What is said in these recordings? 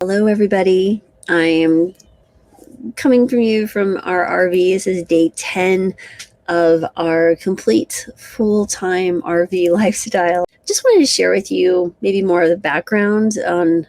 Hello, everybody. I am coming from you from our RV. This is day 10 of our complete full-time RV lifestyle. Just wanted to share with you maybe more of the background on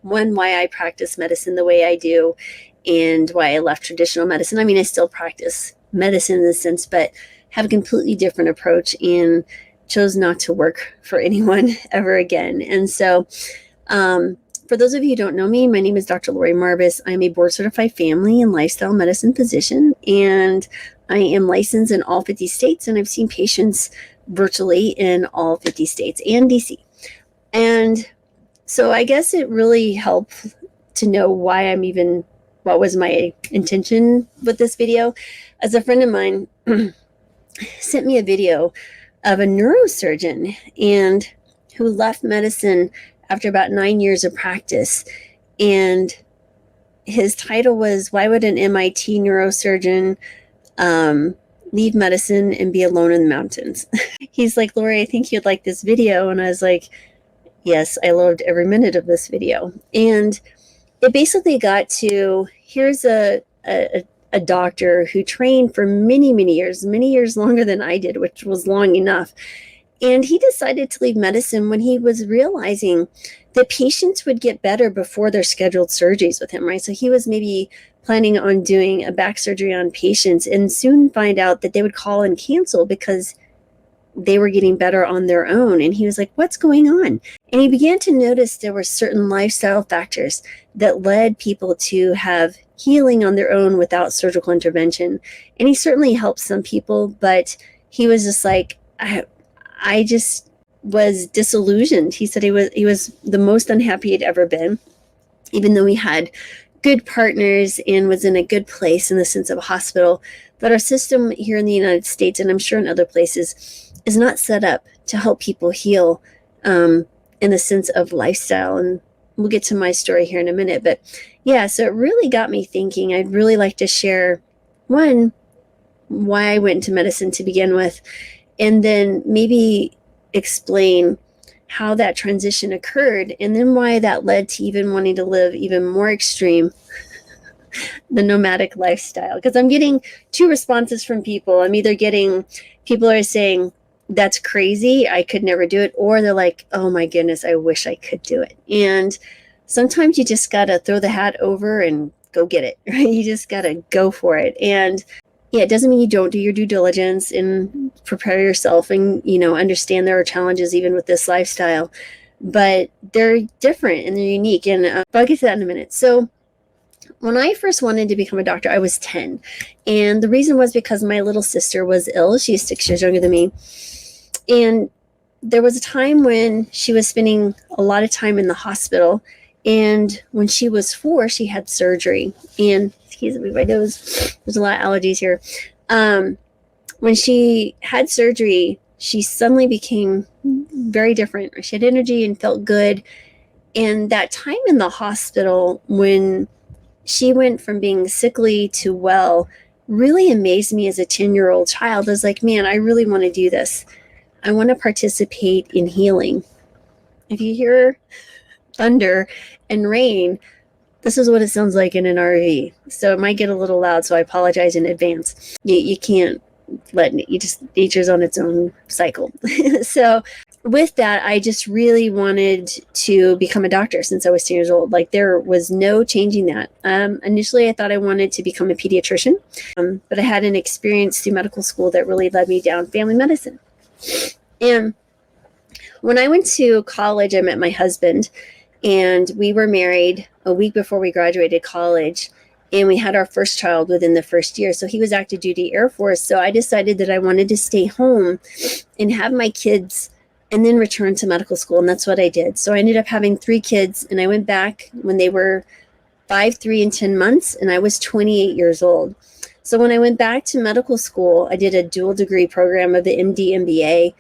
why I practice medicine the way I do and why I left traditional medicine. I mean, I still practice medicine in this sense, but have a completely different approach and chose not to work for anyone ever again. And so, for those of you who don't know me, my name is Dr. Lori Marbus. I'm a board certified family and lifestyle medicine physician, and I am licensed in all 50 states, and I've seen patients virtually in all 50 states and DC. And so I guess it really helped to know what was my intention with this video. As a friend of mine sent me a video of a neurosurgeon and who left medicine after about 9 years of practice. And his title was, "Why would an MIT neurosurgeon leave medicine and be alone in the mountains?" He's like, "Lori, I think you'd like this video." And I was like, yes, I loved every minute of this video. And it basically got to, here's a doctor who trained for many years longer than I did, which was long enough. And he decided to leave medicine when he was realizing that patients would get better before their scheduled surgeries with him, right? So he was maybe planning on doing a back surgery on patients and soon find out that they would call and cancel because they were getting better on their own. And he was like, what's going on? And he began to notice there were certain lifestyle factors that led people to have healing on their own without surgical intervention. And he certainly helped some people, but he was just like, I just was disillusioned. He said he was the most unhappy he'd ever been, even though he had good partners and was in a good place in the sense of a hospital. But our system here in the United States, and I'm sure in other places, is not set up to help people heal in the sense of lifestyle. And we'll get to my story here in a minute. But yeah, so it really got me thinking. I'd really like to share, one, why I went into medicine to begin with, and then maybe explain how that transition occurred, and then why that led to even wanting to live even more extreme, the nomadic lifestyle. Because I'm getting two responses from people. I'm either getting people are saying, that's crazy, I could never do it, or they're like, oh my goodness, I wish I could do it. And sometimes you just gotta throw the hat over and go get it, right? You just gotta go for it. And yeah, it doesn't mean you don't do your due diligence and prepare yourself and, understand there are challenges even with this lifestyle, but they're different and they're unique. And I'll get to that in a minute. So when I first wanted to become a doctor, I was 10. And the reason was because my little sister was ill. She's 6 years younger than me. And there was a time when she was spending a lot of time in the hospital. And when she was 4, she had surgery. And excuse me, my nose, there's a lot of allergies here. When she had surgery, she suddenly became very different. She had energy and felt good. And that time in the hospital, when she went from being sickly to well, really amazed me as a 10-year-old child. I was like, man, I really want to do this. I want to participate in healing. If you hear thunder and rain, this is what it sounds like in an RV. So it might get a little loud, so I apologize in advance. You can't nature's on its own cycle. So with that, I just really wanted to become a doctor since I was 10 years old. Like, there was no changing that. Initially, I thought I wanted to become a pediatrician, but I had an experience through medical school that really led me down family medicine. And when I went to college, I met my husband, and we were married a week before we graduated college, and we had our first child within the first year. So he was active duty Air Force. So I decided that I wanted to stay home and have my kids and then return to medical school. And that's what I did. So I ended up having 3 kids, and I went back when they were 5, 3, and 10 months, and I was 28 years old. So when I went back to medical school, I did a dual degree program of the MD MBA,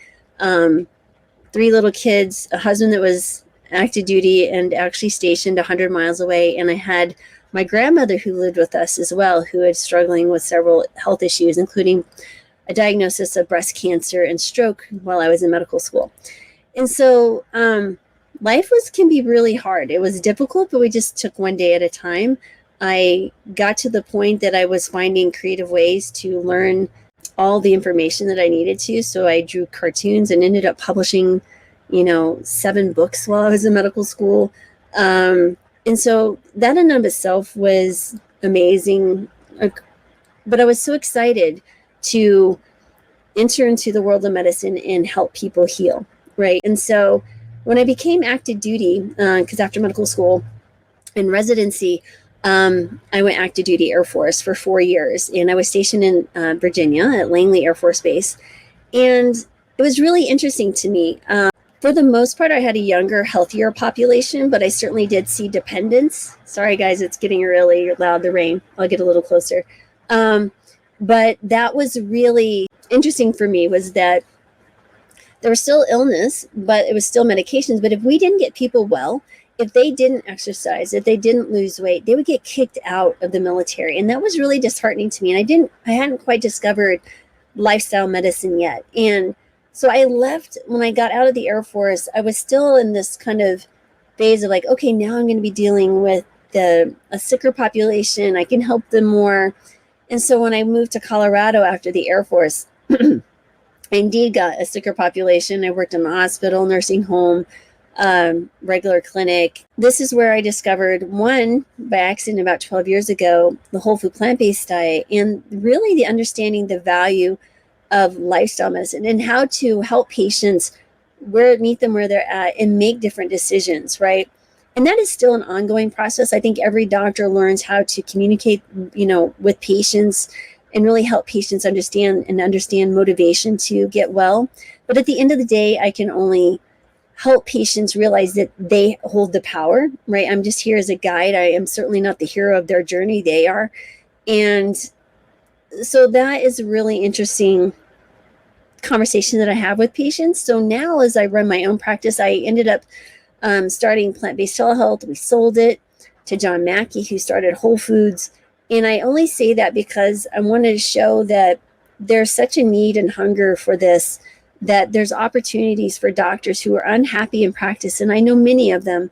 3 little kids, a husband that was active duty and actually stationed 100 miles away. And I had my grandmother who lived with us as well, who was struggling with several health issues, including a diagnosis of breast cancer and stroke while I was in medical school. And so life can be really hard. It was difficult, but we just took one day at a time. I got to the point that I was finding creative ways to learn all the information that I needed to. So I drew cartoons and ended up publishing, 7 books while I was in medical school. And so that in and of itself was amazing. But I was so excited to enter into the world of medicine and help people heal, right? And so when I became active duty, because after medical school and residency, I went active duty Air Force for 4 years, and I was stationed in Virginia at Langley Air Force Base. And it was really interesting to me. For the most part, I had a younger, healthier population, but I certainly did see dependents. Sorry, guys, it's getting really loud, the rain. I'll get a little closer. But that was really interesting for me, was that there was still illness, but it was still medications. But if we didn't get people well, if they didn't exercise, if they didn't lose weight, they would get kicked out of the military. And that was really disheartening to me. And I hadn't quite discovered lifestyle medicine yet. And so I left. When I got out of the Air Force, I was still in this kind of phase of like, okay, now I'm going to be dealing with a sicker population. I can help them more. And so when I moved to Colorado after the Air Force, I indeed got a sicker population. I worked in the hospital, nursing home, regular clinic. This is where I discovered, one, by accident about 12 years ago, the whole food plant-based diet, and really the understanding the value of lifestyle medicine and how to help patients meet them where they're at and make different decisions, right? And that is still an ongoing process. I think every doctor learns how to communicate, with patients and really help patients understand motivation to get well. But at the end of the day, I can only help patients realize that they hold the power, right? I'm just here as a guide. I am certainly not the hero of their journey. They are. And so that is a really interesting conversation that I have with patients. So now as I run my own practice, I ended up starting plant-based telehealth. We sold it to John Mackey, who started Whole Foods. And I only say that because I wanted to show that there's such a need and hunger for this, that there's opportunities for doctors who are unhappy in practice. And I know many of them,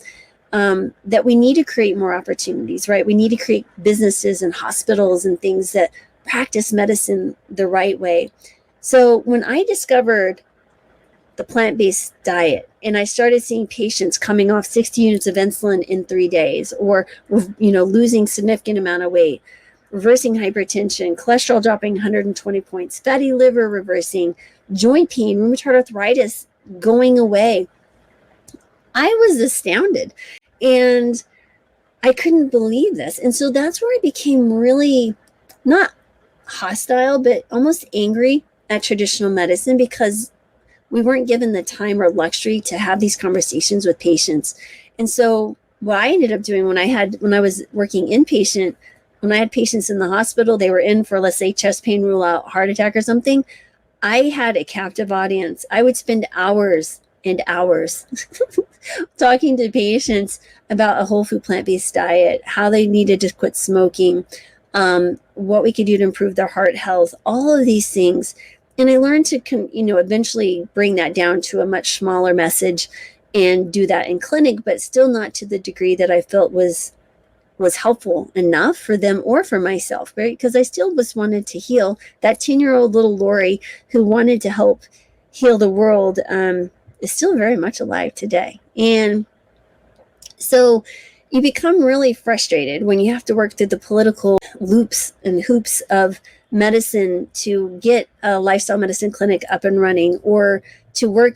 that we need to create more opportunities, right? We need to create businesses and hospitals and things that practice medicine the right way. So when I discovered the plant-based diet and I started seeing patients coming off 60 units of insulin in 3 days, or, losing significant amount of weight, reversing hypertension, cholesterol dropping 120 points, fatty liver reversing, joint pain, rheumatoid arthritis going away, I was astounded and I couldn't believe this. And so that's where I became really not hostile, but almost angry at traditional medicine, because we weren't given the time or luxury to have these conversations with patients. And so what I ended up doing when I was working inpatient, when I had patients in the hospital, they were in for, let's say, chest pain, rule out heart attack or something, I had a captive audience. I would spend hours and hours talking to patients about a whole food plant-based diet, how they needed to quit smoking, what we could do to improve their heart health, all of these things. And I learned to, eventually bring that down to a much smaller message and do that in clinic, but still not to the degree that I felt was helpful enough for them or for myself, right? Because I still just wanted to heal. That 10-year-old little Lori who wanted to help heal the world is still very much alive today. And so you become really frustrated when you have to work through the political loops and hoops of medicine to get a lifestyle medicine clinic up and running, or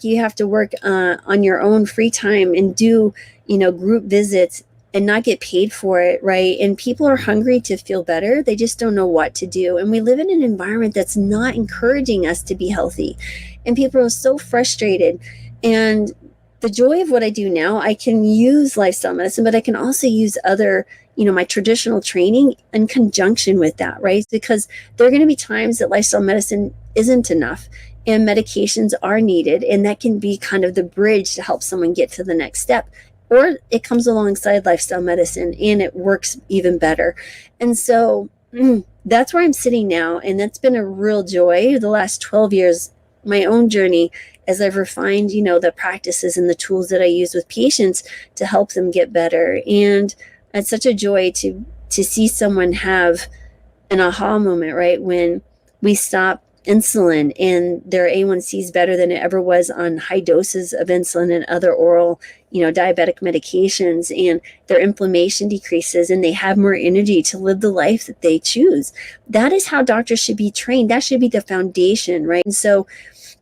you have to work on your own free time and do, group visits and not get paid for it, right? And people are hungry to feel better. They just don't know what to do. And we live in an environment that's not encouraging us to be healthy. And people are so frustrated. And the joy of what I do now, I can use lifestyle medicine, but I can also use other, my traditional training in conjunction with that, right? Because there are going to be times that lifestyle medicine isn't enough and medications are needed. And that can be kind of the bridge to help someone get to the next step. Or it comes alongside lifestyle medicine and it works even better. And so that's where I'm sitting now. And that's been a real joy the last 12 years, my own journey, as I've refined, the practices and the tools that I use with patients to help them get better. And it's such a joy to see someone have an aha moment, right? When we stop insulin and their A1C is better than it ever was on high doses of insulin and other oral, diabetic medications, and their inflammation decreases and they have more energy to live the life that they choose. That is how doctors should be trained. That should be the foundation, right? And so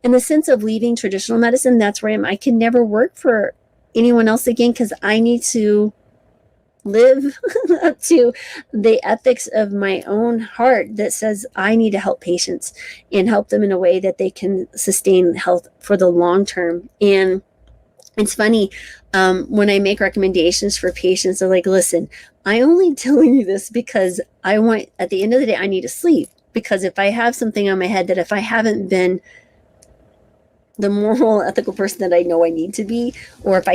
in the sense of leaving traditional medicine, that's where I can never work for anyone else again, because I need to live up to the ethics of my own heart that says I need to help patients and help them in a way that they can sustain health for the long term. And it's funny, when I make recommendations for patients, they're like, listen, I only telling you this because I want, at the end of the day, I need to sleep. Because if I have something on my head that if I haven't been the moral, ethical person that I know I need to be, or if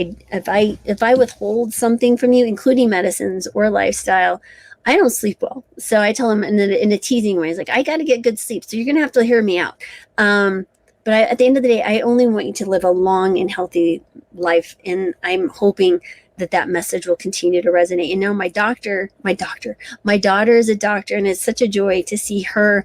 I withhold something from you, including medicines or lifestyle, I don't sleep well. So I tell them in a teasing way, it's like, I got to get good sleep. So you're going to have to hear me out. But at the end of the day, I only want you to live a long and healthy life. And I'm hoping that message will continue to resonate. And now my daughter is a doctor, and it's such a joy to see her,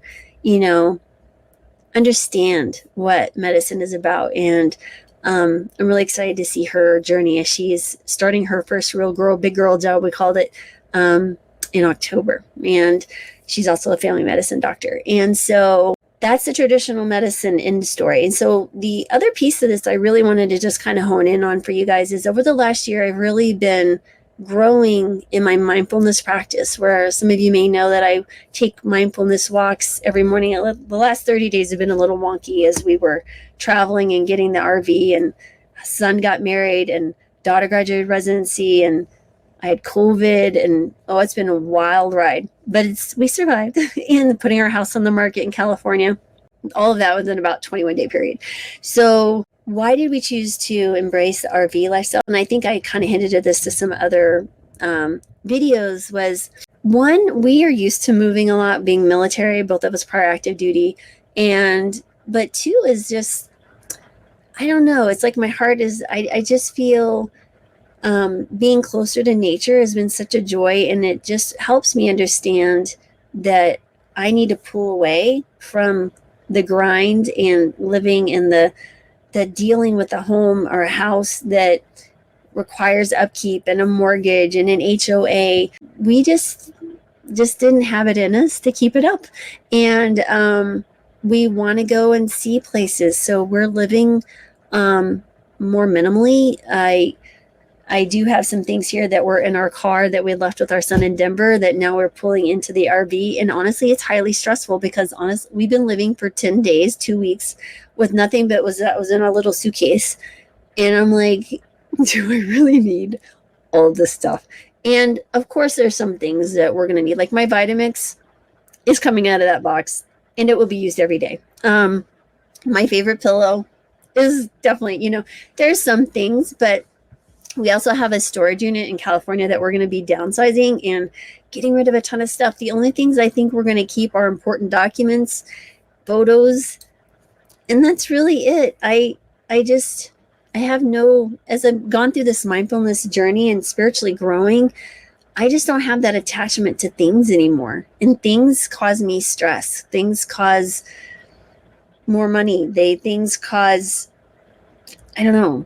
understand what medicine is about. And I'm really excited to see her journey as she is starting her first big girl job, we called it, in October. And she's also a family medicine doctor. And so that's the traditional medicine end story. And so the other piece of this I really wanted to just kind of hone in on for you guys is over the last year, I've really been growing in my mindfulness practice, where some of you may know that I take mindfulness walks every morning. The last 30 days have been a little wonky as we were traveling and getting the RV, and son got married and daughter graduated residency, and I had COVID, and it's been a wild ride, but we survived. And putting our house on the market in California, all of that was in about 21-day period. So why did we choose to embrace the RV lifestyle? And I think I kind of hinted at this to some other videos. Was one, we are used to moving a lot, being military, both of us prior active duty, but two is just, I don't know, it's like my heart is, I just feel being closer to nature has been such a joy, and it just helps me understand that I need to pull away from the grind and living in the dealing with a home or a house that requires upkeep and a mortgage and an HOA. We just didn't have it in us to keep it up. And we want to go and see places. So we're living more minimally. I do have some things here that were in our car that we left with our son in Denver that now we're pulling into the RV. And honestly, it's highly stressful because we've been living for 10 days, 2 weeks with nothing but that was in our little suitcase. And I'm like, do I really need all this stuff? And of course, there's some things that we're going to need. Like my Vitamix is coming out of that box and it will be used every day. My favorite pillow is definitely, there's some things, but we also have a storage unit in California that we're going to be downsizing and getting rid of a ton of stuff. The only things I think we're going to keep are important documents, photos, and that's really it. As I've gone through this mindfulness journey and spiritually growing, I just don't have that attachment to things anymore. And things cause me stress. Things cause more money. Things cause, I don't know.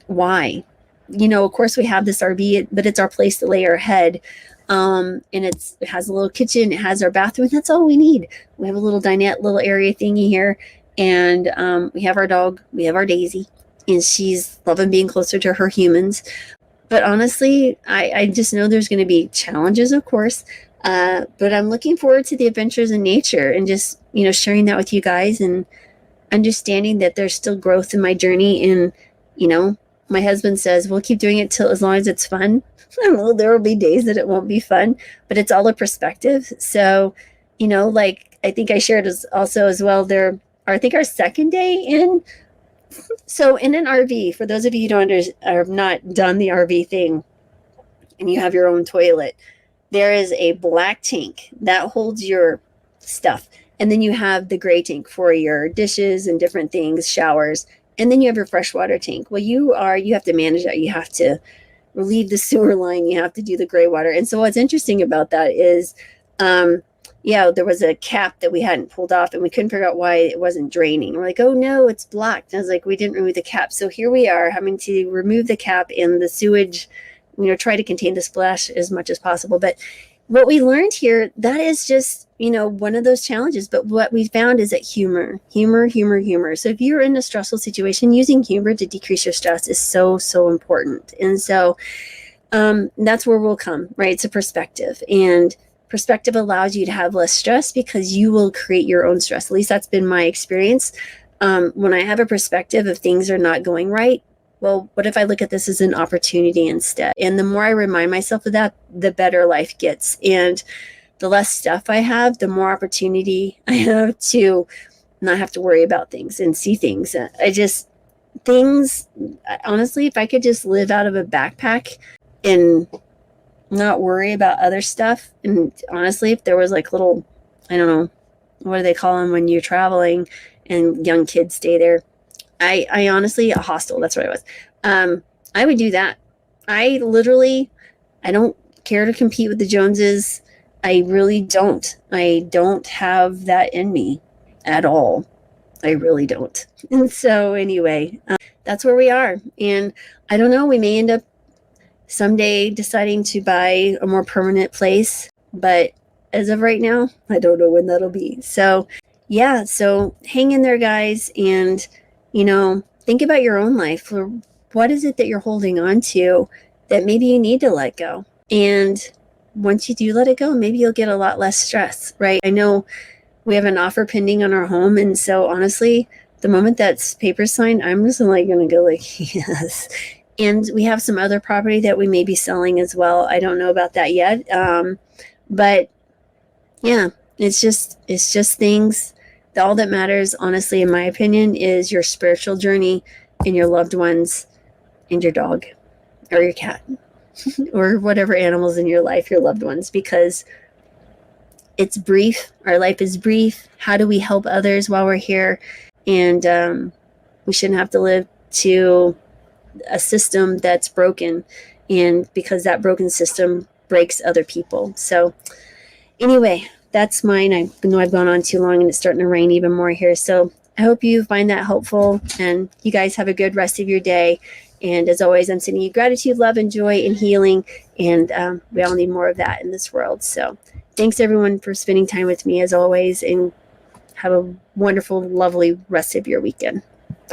Why? Of course we have this RV, but it's our place to lay our head. And it has a little kitchen, it has our bathroom. That's all we need. We have a little dinette, little area thingy here. And we have our dog, we have our Daisy, and she's loving being closer to her humans. But honestly, I just know there's going to be challenges, of course. But I'm looking forward to the adventures in nature and just, sharing that with you guys and understanding that there's still growth in my journey. And, my husband says, we'll keep doing it till as long as it's fun. I know there will be days that it won't be fun, but it's all a perspective. So, like I think I shared as well, I think our second day in. So in an RV, for those of you who have not done the RV thing and you have your own toilet, there is a black tank that holds your stuff. And then you have the gray tank for your dishes and different things, showers. And then you have your freshwater tank. Well, you have to manage that. You have to relieve the sewer line. You have to do the gray water. And so what's interesting about that is, there was a cap that we hadn't pulled off and we couldn't figure out why it wasn't draining. We're like, oh no, it's blocked. And I was like, we didn't remove the cap. So here we are having to remove the cap and the sewage, try to contain the splash as much as possible. But what we learned here, that is just, one of those challenges. But what we found is that humor. So if you're in a stressful situation, using humor to decrease your stress is so, so important. And so that's where we'll come, right? It's a perspective. And perspective allows you to have less stress because you will create your own stress. At least that's been my experience. When I have a perspective of things are not going right, well, what if I look at this as an opportunity instead? And the more I remind myself of that, the better life gets. And the less stuff I have, the more opportunity I have to not have to worry about things and see things. Honestly, if I could just live out of a backpack and not worry about other stuff. And honestly, if there was like little, I don't know, what do they call them when you're traveling and young kids stay there? I honestly, a hostel, that's what it was. I would do that. I don't care to compete with the Joneses. I really don't. I don't have that in me at all. I really don't. And so anyway, that's where we are. And I don't know, we may end up someday deciding to buy a more permanent place. But as of right now, I don't know when that'll be. So yeah, so hang in there, guys. And, think about your own life. What is it that you're holding on to that maybe you need to let go? And once you do let it go, maybe you'll get a lot less stress, right? I know we have an offer pending on our home. And so honestly, the moment that's paper signed, I'm just like going to go like, yes. And we have some other property that we may be selling as well. I don't know about that yet. But yeah, it's just things. All that matters, honestly, in my opinion, is your spiritual journey and your loved ones and your dog or your cat or whatever animals in your life, your loved ones, because it's brief. Our life is brief. How do we help others while we're here? And we shouldn't have to live to a system that's broken, and because that broken system breaks other people. So anyway, that's mine. I know I've gone on too long and it's starting to rain even more here. So I hope you find that helpful, and you guys have a good rest of your day. And as always, I'm sending you gratitude, love, and joy and healing. And we all need more of that in this world. So thanks everyone for spending time with me as always, and have a wonderful, lovely rest of your weekend.